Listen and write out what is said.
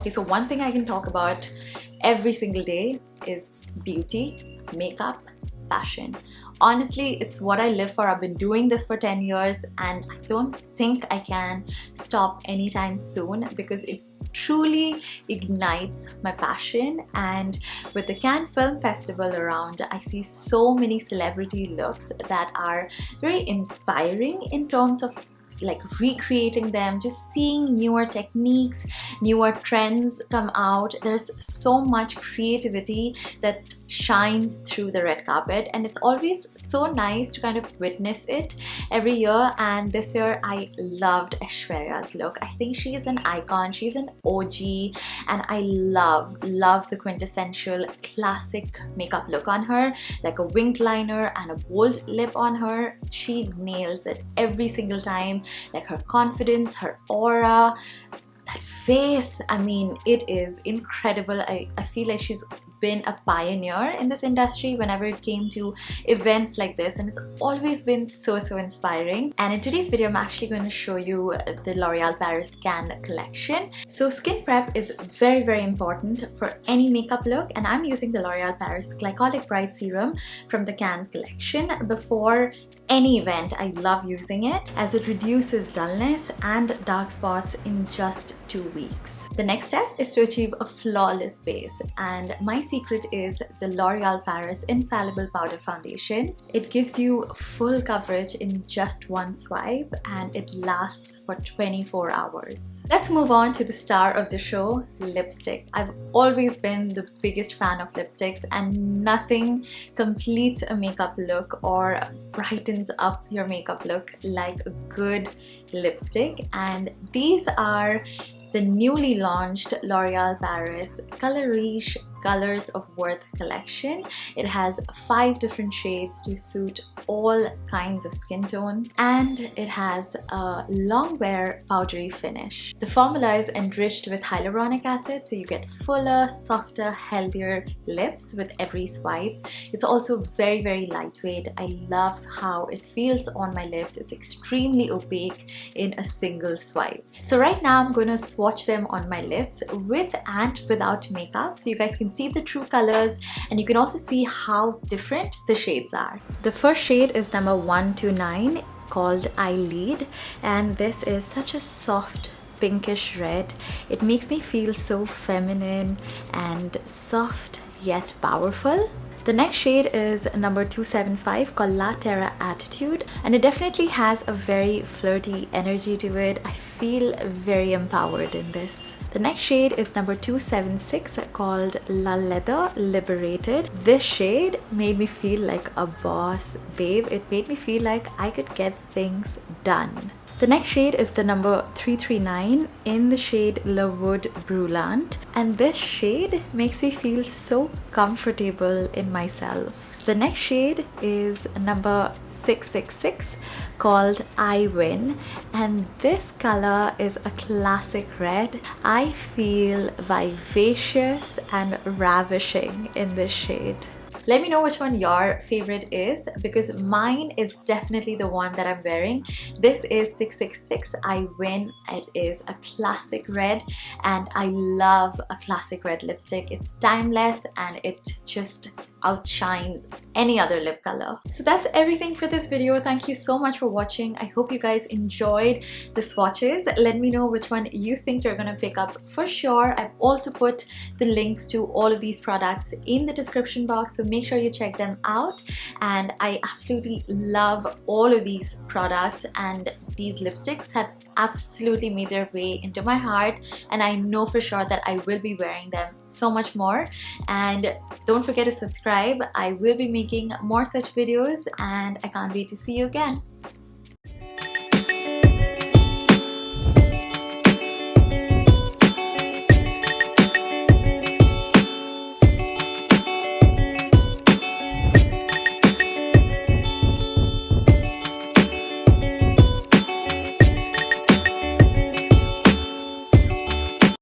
Okay, so one thing I can talk about every single day is beauty, makeup, fashion. Honestly, it's what I live for. I've been doing this for 10 years and I don't think I can stop anytime soon because it truly ignites my passion. And with the Cannes Film Festival around, I see so many celebrity looks that are very inspiring in terms of like recreating them, just seeing newer techniques, newer trends come out. There's so much creativity that shines through the red carpet, and it's always so nice to kind of witness it every year. And this year I loved Aishwarya's look. I think she is an icon, she's an OG, and I love the quintessential classic makeup look on her, like a winged liner and a bold lip on her. She nails it every single time. Like her confidence, her aura, that face, I mean, it is incredible. I feel like she's been a pioneer in this industry whenever it came to events like this, and it's always been so inspiring. And in today's video I'm actually going to show you the L'Oreal Paris Cannes collection. So skin prep is very important for any makeup look, and I'm using the L'Oreal Paris Glycolic Bright Serum from the Cannes collection before any event. I love using it as it reduces dullness and dark spots in just 2 weeks. The next step is to achieve a flawless base, and my secret is the L'Oreal Paris Infallible Powder Foundation. It gives you full coverage in just one swipe and it lasts for 24 hours. Let's move on to the star of the show, lipstick. I've always been the biggest fan of lipsticks, and nothing completes a makeup look or brightens up your makeup look like a good lipstick. And these are the newly launched L'Oreal Paris Color Riche Colors of Worth collection. It has 5 different shades to suit all kinds of skin tones, and it has a long wear powdery finish. The formula is enriched with hyaluronic acid, so you get fuller, softer, healthier lips with every swipe. It's also very lightweight. I love how it feels on my lips. It's extremely opaque in a single swipe. So right now I'm going to swatch them on my lips with and without makeup, so you guys can see the true colors and you can also see how different the shades are. The first shade is number 129 called I Lead, and this is such a soft pinkish red. It makes me feel so feminine and soft yet powerful. The next shade is number 275 called La Terra Attitude, and it definitely has a very flirty energy to it. I feel very empowered in this. The next shade is number 276 called La Leather Liberated. This shade made me feel like a boss babe. It made me feel like I could get things done. The next shade is the number 339 in the shade La Wood Brûlante, and this shade makes me feel so comfortable in myself. The next shade is number 666 called I Win, and this color is a classic red. I feel vivacious and ravishing in this shade. Let me know which one your favorite is, because mine is definitely the one that I'm wearing. This is 666 I Win. It is a classic red, and I love a classic red lipstick. It's timeless and it just outshines any other lip color. So that's everything for this video. Thank you so much for watching. I hope you guys enjoyed the swatches. Let me know which one you think you're gonna pick up for sure. I've also put the links to all of these products in the description box, so make sure you check them out. And I absolutely love all of these products, and these lipsticks have absolutely made their way into my heart, and I know for sure that I will be wearing them so much more. And don't forget to subscribe. I will be making more such videos, and I can't wait to see you again.